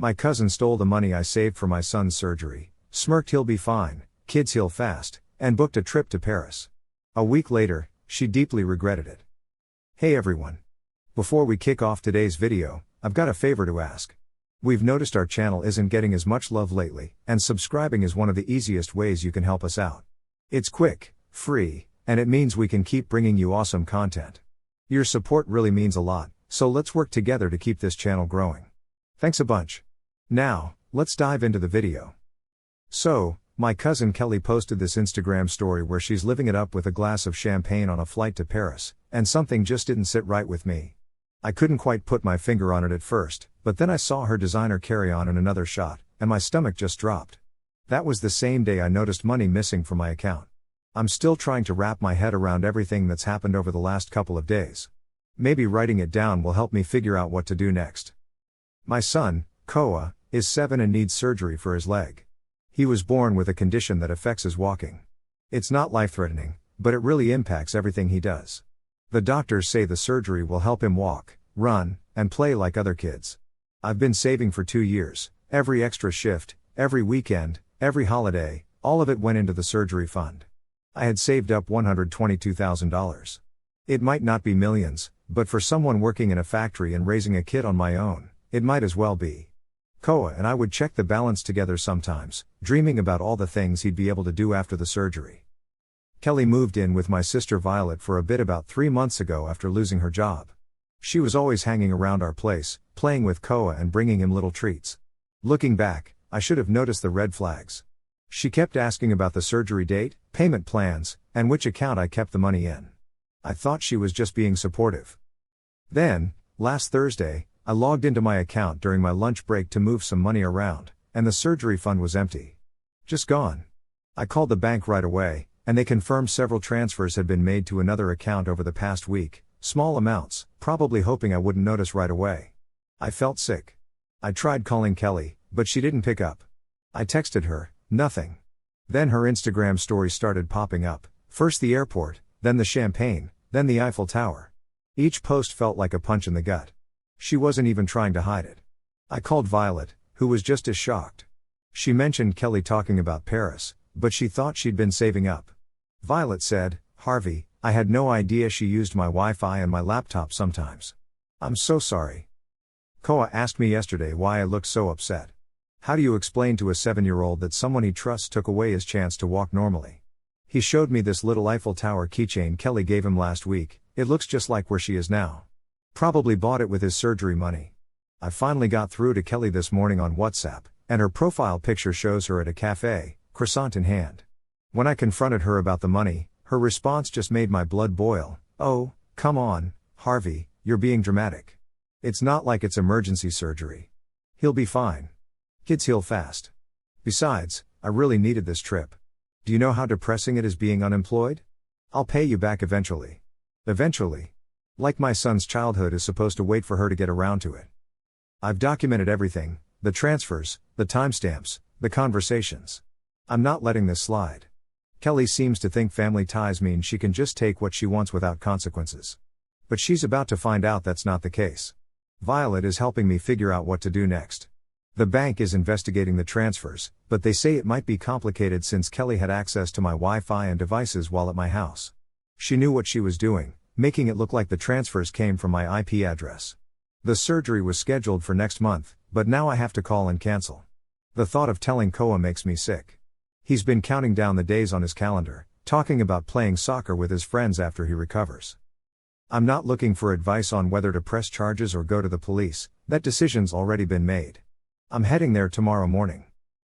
My cousin stole the money I saved for my son's surgery, smirked he'll be fine, kids heal fast, and booked a trip to Paris. A week later, she deeply regretted it. Hey everyone. Before we kick off today's video, I've got a favor to ask. We've noticed our channel isn't getting as much love lately, and subscribing is one of the easiest ways you can help us out. It's quick, free, and it means we can keep bringing you awesome content. Your support really means a lot, so let's work together to keep this channel growing. Thanks a bunch. Now, let's dive into the video. So, my cousin Kelly posted this Instagram story where she's living it up with a glass of champagne on a flight to Paris, and something just didn't sit right with me. I couldn't quite put my finger on it at first, but then I saw her designer carry-on in another shot, and my stomach just dropped. That was the same day I noticed money missing from my account. I'm still trying to wrap my head around everything that's happened over the last couple of days. Maybe writing it down will help me figure out what to do next. My son, Koa, is 7 and needs surgery for his leg. He was born with a condition that affects his walking. It's not life-threatening, but it really impacts everything he does. The doctors say the surgery will help him walk, run, and play like other kids. I've been saving for 2 years, every extra shift, every weekend, every holiday, all of it went into the surgery fund. I had saved up $122,000. It might not be millions, but for someone working in a factory and raising a kid on my own, it might as well be. Koa and I would check the balance together sometimes, dreaming about all the things he'd be able to do after the surgery. Kelly moved in with my sister Violet for a bit about 3 months ago after losing her job. She was always hanging around our place, playing with Koa and bringing him little treats. Looking back, I should have noticed the red flags. She kept asking about the surgery date, payment plans, and which account I kept the money in. I thought she was just being supportive. Then, last Thursday, I logged into my account during my lunch break to move some money around, and the surgery fund was empty. Just gone. I called the bank right away, and they confirmed several transfers had been made to another account over the past week, small amounts, probably hoping I wouldn't notice right away. I felt sick. I tried calling Kelly, but she didn't pick up. I texted her, nothing. Then her Instagram stories started popping up, first the airport, then the champagne, then the Eiffel Tower. Each post felt like a punch in the gut. She wasn't even trying to hide it. I called Violet, who was just as shocked. She mentioned Kelly talking about Paris, but she thought she'd been saving up. Violet said, "Harvey, I had no idea she used my Wi-Fi and my laptop sometimes. I'm so sorry." Koa asked me yesterday why I looked so upset. How do you explain to a 7-year-old that someone he trusts took away his chance to walk normally? He showed me this little Eiffel Tower keychain Kelly gave him last week. It looks just like where she is now. Probably bought it with his surgery money. I finally got through to Kelly this morning on WhatsApp, and her profile picture shows her at a cafe, croissant in hand. When I confronted her about the money, her response just made my blood boil. "Oh, come on, Harvey, you're being dramatic. It's not like it's emergency surgery. He'll be fine. Kids heal fast. Besides, I really needed this trip. Do you know how depressing it is being unemployed? I'll pay you back eventually." Eventually. Like my son's childhood is supposed to wait for her to get around to it. I've documented everything, the transfers, the timestamps, the conversations. I'm not letting this slide. Kelly seems to think family ties mean she can just take what she wants without consequences. But she's about to find out that's not the case. Violet is helping me figure out what to do next. The bank is investigating the transfers, but they say it might be complicated since Kelly had access to my Wi-Fi and devices while at my house. She knew what she was doing, making it look like the transfers came from my IP address. The surgery was scheduled for next month, but now I have to call and cancel. The thought of telling Koa makes me sick. He's been counting down the days on his calendar, talking about playing soccer with his friends after he recovers. I'm not looking for advice on whether to press charges or go to the police, that decision's already been made. I'm heading there tomorrow morning.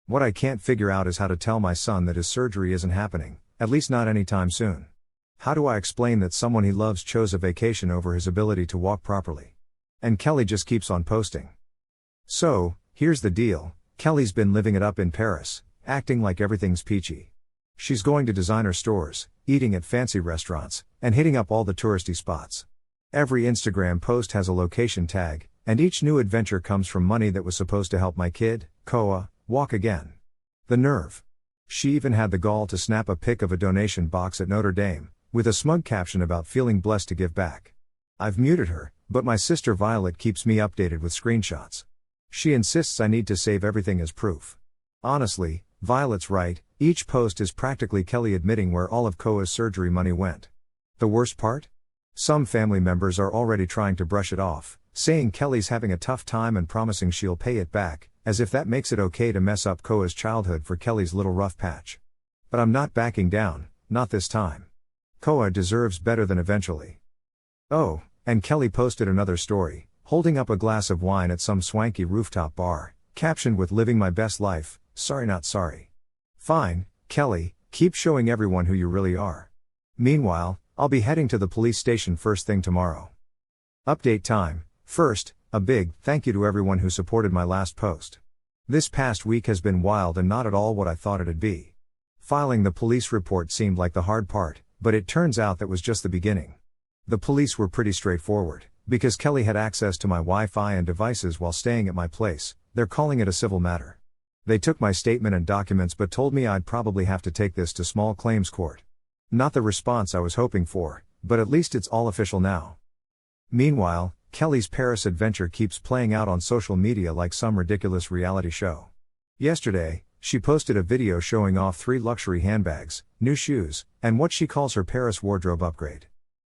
What I can't figure out is how to tell my son that his surgery isn't happening, at least not anytime soon. How do I explain that someone he loves chose a vacation over his ability to walk properly? And Kelly just keeps on posting. So, here's the deal, Kelly's been living it up in Paris, acting like everything's peachy. She's going to designer stores, eating at fancy restaurants, and hitting up all the touristy spots. Every Instagram post has a location tag, and each new adventure comes from money that was supposed to help my kid, Koa, walk again. The nerve. She even had the gall to snap a pic of a donation box at Notre Dame, with a smug caption about feeling blessed to give back. I've muted her, but my sister Violet keeps me updated with screenshots. She insists I need to save everything as proof. Honestly, Violet's right, each post is practically Kelly admitting where all of Koa's surgery money went. The worst part? Some family members are already trying to brush it off, saying Kelly's having a tough time and promising she'll pay it back, as if that makes it okay to mess up Koa's childhood for Kelly's little rough patch. But I'm not backing down, not this time. Koa deserves better than eventually. Oh, and Kelly posted another story, holding up a glass of wine at some swanky rooftop bar, captioned with "Living my best life, sorry not sorry." Fine, Kelly, keep showing everyone who you really are. Meanwhile, I'll be heading to the police station first thing tomorrow. Update time. First, a big thank you to everyone who supported my last post. This past week has been wild and not at all what I thought it'd be. Filing the police report seemed like the hard part, but it turns out that was just the beginning. The police were pretty straightforward, because Kelly had access to my Wi-Fi and devices while staying at my place. They're calling it a civil matter. They took my statement and documents but told me I'd probably have to take this to small claims court. Not the response I was hoping for, but at least it's all official now. Meanwhile, Kelly's Paris adventure keeps playing out on social media like some ridiculous reality show. Yesterday, she posted a video showing off 3 luxury handbags, new shoes, and what she calls her Paris wardrobe upgrade.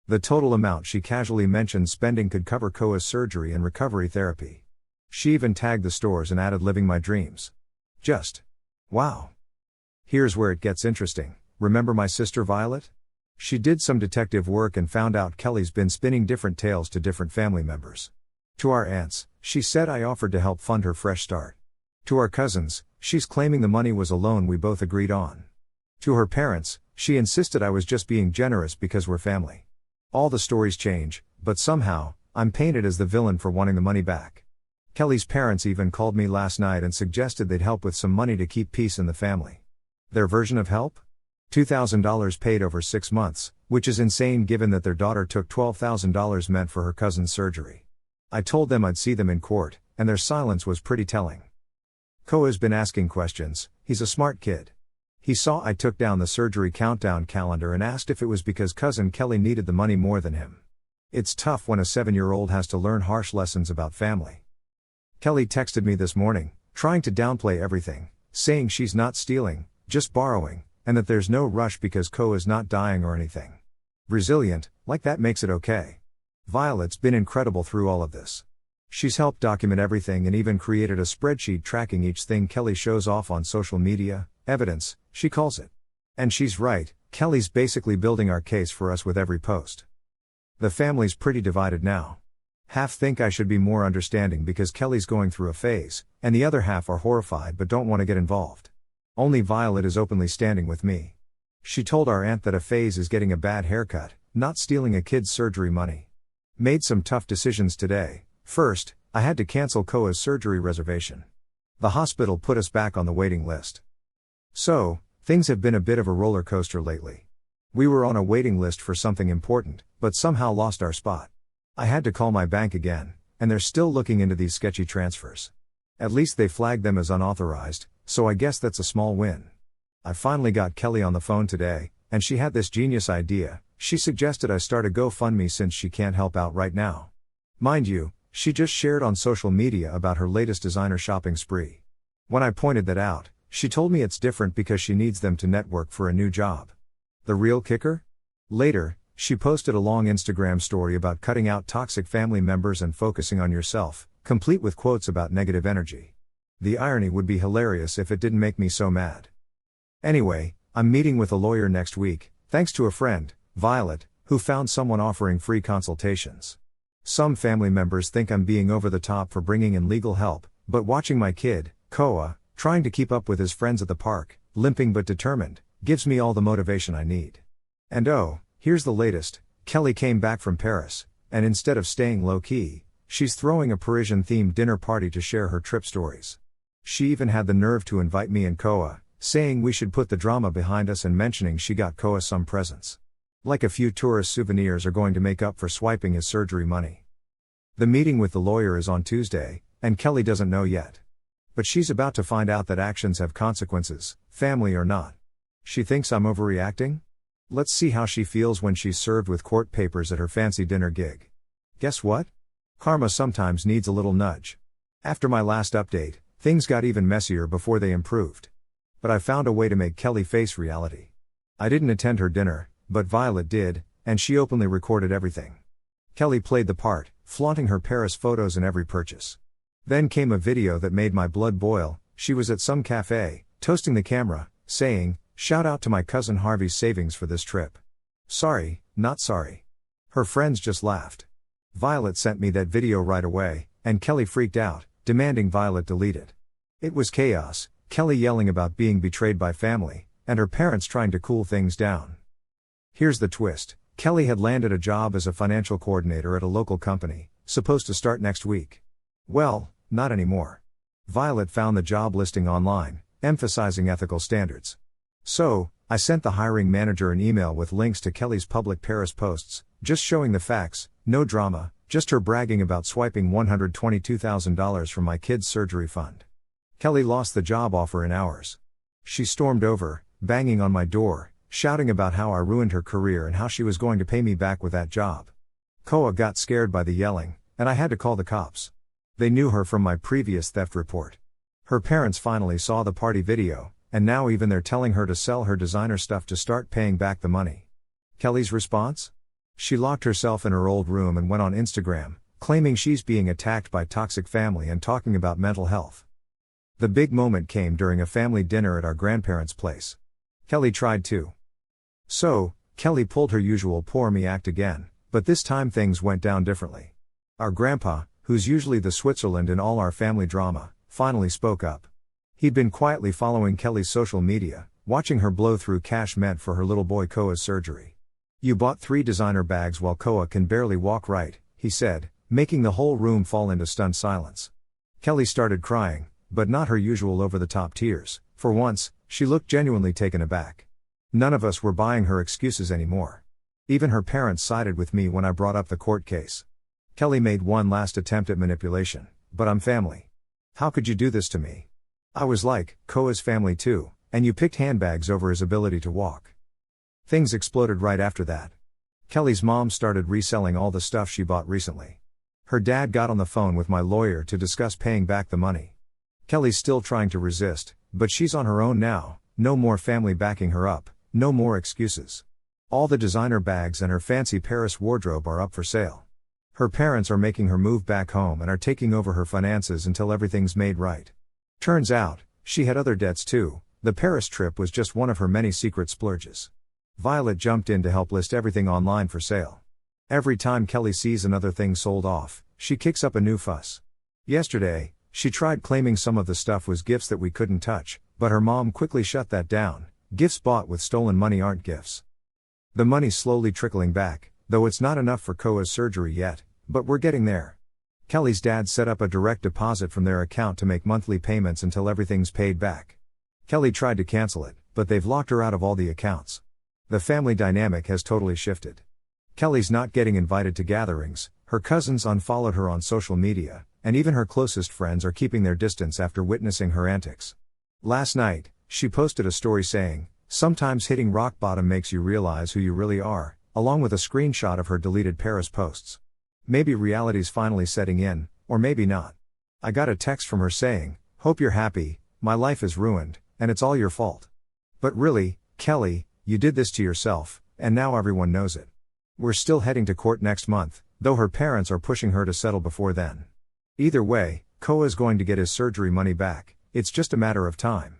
The total amount she casually mentioned spending could cover Koa's surgery and recovery therapy. She even tagged the stores and added "living my dreams." Just wow. Here's where it gets interesting. Remember my sister Violet? She did some detective work and found out Kelly's been spinning different tales to different family members. To our aunts, she said I offered to help fund her fresh start. To our cousins, she's claiming the money was a loan we both agreed on. To her parents, she insisted I was just being generous because we're family. All the stories change, but somehow, I'm painted as the villain for wanting the money back. Kelly's parents even called me last night and suggested they'd help with some money to keep peace in the family. Their version of help? $2,000 paid over 6 months, which is insane given that their daughter took $12,000 meant for her cousin's surgery. I told them I'd see them in court, and their silence was pretty telling. Koa's been asking questions. He's a smart kid. He saw I took down the surgery countdown calendar and asked if it was because cousin Kelly needed the money more than him. It's tough when a 7-year-old has to learn harsh lessons about family. Kelly texted me this morning, trying to downplay everything, saying she's not stealing, just borrowing, and that there's no rush because Koa's not dying or anything. Resilient, like that makes it okay. Violet's been incredible through all of this. She's helped document everything and even created a spreadsheet tracking each thing Kelly shows off on social media, evidence, she calls it. And she's right, Kelly's basically building our case for us with every post. The family's pretty divided now. Half think I should be more understanding because Kelly's going through a phase, and the other half are horrified but don't want to get involved. Only Violet is openly standing with me. She told our aunt that a phase is getting a bad haircut, not stealing a kid's surgery money. Made some tough decisions today. First, I had to cancel Koa's surgery reservation. The hospital put us back on the waiting list. So, things have been a bit of a roller coaster lately. We were on a waiting list for something important, but somehow lost our spot. I had to call my bank again, and they're still looking into these sketchy transfers. At least they flagged them as unauthorized, so I guess that's a small win. I finally got Kelly on the phone today, and she had this genius idea. She suggested I start a GoFundMe since she can't help out right now. Mind you, she just shared on social media about her latest designer shopping spree. When I pointed that out, she told me it's different because she needs them to network for a new job. The real kicker? Later, she posted a long Instagram story about cutting out toxic family members and focusing on yourself, complete with quotes about negative energy. The irony would be hilarious if it didn't make me so mad. Anyway, I'm meeting with a lawyer next week, thanks to a friend, Violet, who found someone offering free consultations. Some family members think I'm being over the top for bringing in legal help, but watching my kid, Koa, trying to keep up with his friends at the park, limping but determined, gives me all the motivation I need. And oh, here's the latest. Kelly came back from Paris, and instead of staying low-key, she's throwing a Parisian-themed dinner party to share her trip stories. She even had the nerve to invite me and Koa, saying we should put the drama behind us and mentioning she got Koa some presents. Like a few tourist souvenirs are going to make up for swiping his surgery money. The meeting with the lawyer is on Tuesday, and Kelly doesn't know yet. But she's about to find out that actions have consequences, family or not. She thinks I'm overreacting? Let's see how she feels when she's served with court papers at her fancy dinner gig. Guess what? Karma sometimes needs a little nudge. After my last update, things got even messier before they improved. But I found a way to make Kelly face reality. I didn't attend her dinner, but Violet did, and she openly recorded everything. Kelly played the part, flaunting her Paris photos in every purchase. Then came a video that made my blood boil. She was at some cafe, toasting the camera, saying, "Shout out to my cousin Harvey's savings for this trip." Sorry, not sorry. Her friends just laughed. Violet sent me that video right away, and Kelly freaked out, demanding Violet delete it. It was chaos, Kelly yelling about being betrayed by family, and her parents trying to cool things down. Here's the twist. Kelly had landed a job as a financial coordinator at a local company, supposed to start next week. Well, not anymore. Violet found the job listing online, emphasizing ethical standards. So, I sent the hiring manager an email with links to Kelly's public Paris posts, just showing the facts, no drama, just her bragging about swiping $122,000 from my kid's surgery fund. Kelly lost the job offer in hours. She stormed over, banging on my door, shouting about how I ruined her career and how she was going to pay me back with that job. Koa got scared by the yelling, and I had to call the cops. They knew her from my previous theft report. Her parents finally saw the party video, and now even they're telling her to sell her designer stuff to start paying back the money. Kelly's response? She locked herself in her old room and went on Instagram, claiming she's being attacked by toxic family and talking about mental health. The big moment came during a family dinner at our grandparents' place. Kelly tried to. So, Kelly pulled her usual poor me act again, but this time things went down differently. Our grandpa, who's usually the Switzerland in all our family drama, finally spoke up. He'd been quietly following Kelly's social media, watching her blow through cash meant for her little boy Koa's surgery. "You bought 3 designer bags while Koa can barely walk right," he said, making the whole room fall into stunned silence. Kelly started crying, but not her usual over-the-top tears. For once, she looked genuinely taken aback. None of us were buying her excuses anymore. Even her parents sided with me when I brought up the court case. Kelly made one last attempt at manipulation, "But I'm family. How could you do this to me?" I was like, "Koa's family too, and you picked handbags over his ability to walk." Things exploded right after that. Kelly's mom started reselling all the stuff she bought recently. Her dad got on the phone with my lawyer to discuss paying back the money. Kelly's still trying to resist, but she's on her own now, no more family backing her up, no more excuses. All the designer bags and her fancy Paris wardrobe are up for sale. Her parents are making her move back home and are taking over her finances until everything's made right. Turns out, she had other debts too. The Paris trip was just one of her many secret splurges. Violet jumped in to help list everything online for sale. Every time Kelly sees another thing sold off, she kicks up a new fuss. Yesterday, she tried claiming some of the stuff was gifts that we couldn't touch, but her mom quickly shut that down. Gifts bought with stolen money aren't gifts. The money's slowly trickling back, though it's not enough for Koa's surgery yet, but we're getting there. Kelly's dad set up a direct deposit from their account to make monthly payments until everything's paid back. Kelly tried to cancel it, but they've locked her out of all the accounts. The family dynamic has totally shifted. Kelly's not getting invited to gatherings, her cousins unfollowed her on social media, and even her closest friends are keeping their distance after witnessing her antics. Last night, she posted a story saying, "Sometimes hitting rock bottom makes you realize who you really are," along with a screenshot of her deleted Paris posts. Maybe reality's finally setting in, or maybe not. I got a text from her saying, "Hope you're happy, my life is ruined, and it's all your fault. But really, Kelly, you did this to yourself, and now everyone knows it." We're still heading to court next month, though her parents are pushing her to settle before then. Either way, Koa's going to get his surgery money back, it's just a matter of time.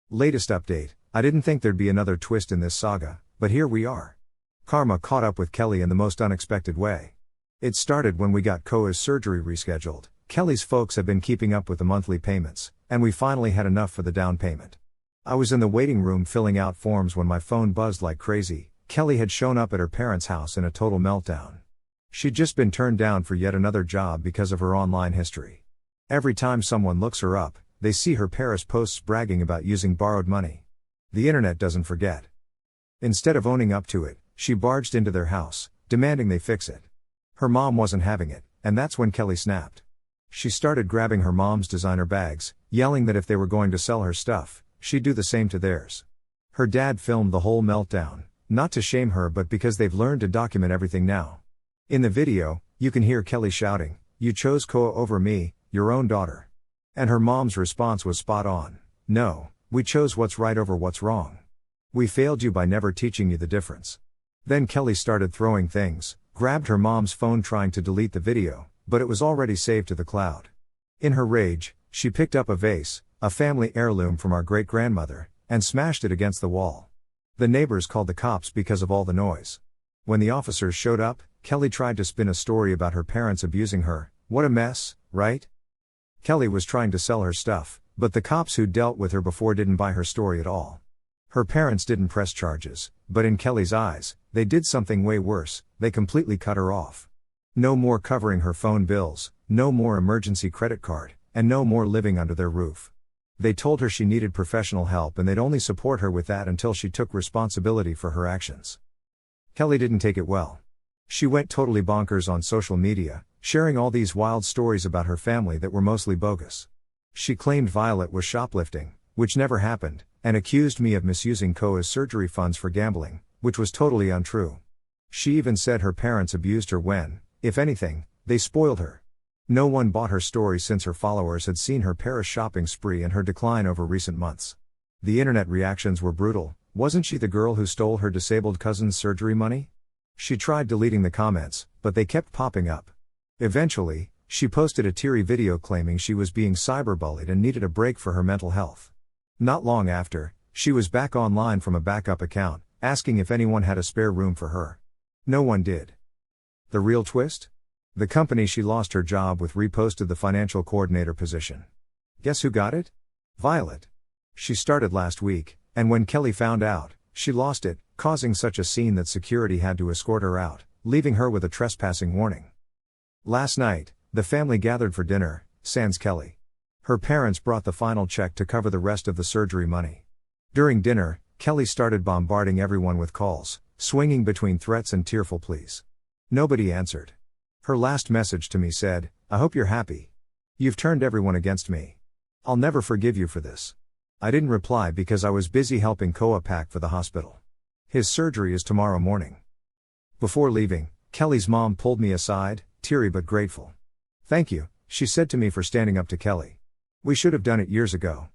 Latest update, I didn't think there'd be another twist in this saga, but here we are. Karma caught up with Kelly in the most unexpected way. It started when we got Koa's surgery rescheduled. Kelly's folks have been keeping up with the monthly payments, and we finally had enough for the down payment. I was in the waiting room filling out forms when my phone buzzed like crazy. Kelly had shown up at her parents' house in a total meltdown. She'd just been turned down for yet another job because of her online history. Every time someone looks her up, they see her Paris posts bragging about using borrowed money. The internet doesn't forget. Instead of owning up to it, she barged into their house, demanding they fix it. Her mom wasn't having it, and that's when Kelly snapped. She started grabbing her mom's designer bags, yelling that if they were going to sell her stuff, she'd do the same to theirs. Her dad filmed the whole meltdown, not to shame her but because they've learned to document everything now. In the video, you can hear Kelly shouting, "You chose Koa over me, your own daughter. And her mom's response was spot on. No, we chose what's right over what's wrong. We failed you by never teaching you the difference. Then Kelly started throwing things, grabbed her mom's phone trying to delete the video, but it was already saved to the cloud. In her rage, she picked up a vase, a family heirloom from our great-grandmother, and smashed it against the wall. The neighbors called the cops because of all the noise. When the officers showed up, Kelly tried to spin a story about her parents abusing her. What a mess, right? Kelly was trying to sell her stuff, but the cops who dealt with her before didn't buy her story at all. Her parents didn't press charges, but in Kelly's eyes, they did something way worse. They completely cut her off. No more covering her phone bills, no more emergency credit card, and no more living under their roof. They told her she needed professional help and they'd only support her with that until she took responsibility for her actions. Kelly didn't take it well. She went totally bonkers on social media, sharing all these wild stories about her family that were mostly bogus. She claimed Violet was shoplifting, which never happened, and accused me of misusing Koa's surgery funds for gambling, which was totally untrue. She even said her parents abused her when, if anything, they spoiled her. No one bought her story since her followers had seen her Paris shopping spree and her decline over recent months. The internet reactions were brutal. Wasn't she the girl who stole her disabled cousin's surgery money? She tried deleting the comments, but they kept popping up. Eventually, she posted a teary video claiming she was being cyberbullied and needed a break for her mental health. Not long after, she was back online from a backup account, asking if anyone had a spare room for her. No one did. The real twist? The company she lost her job with reposted the financial coordinator position. Guess who got it? Violet. She started last week, and when Kelly found out, she lost it, causing such a scene that security had to escort her out, leaving her with a trespassing warning. Last night, the family gathered for dinner, sans Kelly. Her parents brought the final check to cover the rest of the surgery money. During dinner, Kelly started bombarding everyone with calls, swinging between threats and tearful pleas. Nobody answered. Her last message to me said, "I hope you're happy. You've turned everyone against me. I'll never forgive you for this." I didn't reply because I was busy helping Koa pack for the hospital. His surgery is tomorrow morning. Before leaving, Kelly's mom pulled me aside, teary but grateful. "Thank you," she said to me, for standing up to Kelly. "We should have done it years ago."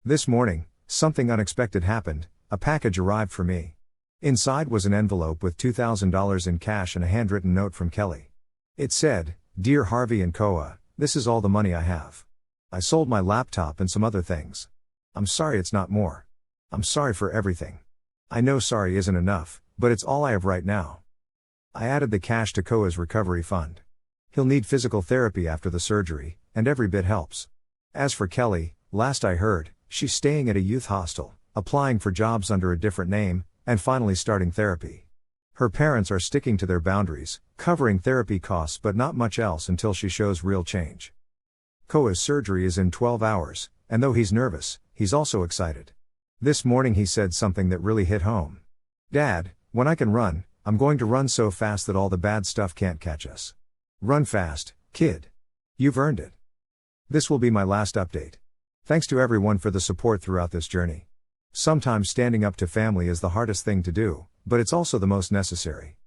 This morning, something unexpected happened. A package arrived for me. Inside was an envelope with $2,000 in cash and a handwritten note from Kelly. It said, "Dear Harvey and Koa, this is all the money I have. I sold my laptop and some other things. I'm sorry it's not more. I'm sorry for everything. I know sorry isn't enough, but it's all I have right now." I added the cash to Koa's recovery fund. He'll need physical therapy after the surgery, and every bit helps. As for Kelly, last I heard, she's staying at a youth hostel, applying for jobs under a different name, and finally starting therapy. Her parents are sticking to their boundaries, covering therapy costs but not much else until she shows real change. Koa's surgery is in 12 hours, and though he's nervous, he's also excited. This morning he said something that really hit home. "Dad, when I can run, I'm going to run so fast that all the bad stuff can't catch us. Run fast, kid. You've earned it." This will be my last update. Thanks to everyone for the support throughout this journey. Sometimes standing up to family is the hardest thing to do, but it's also the most necessary.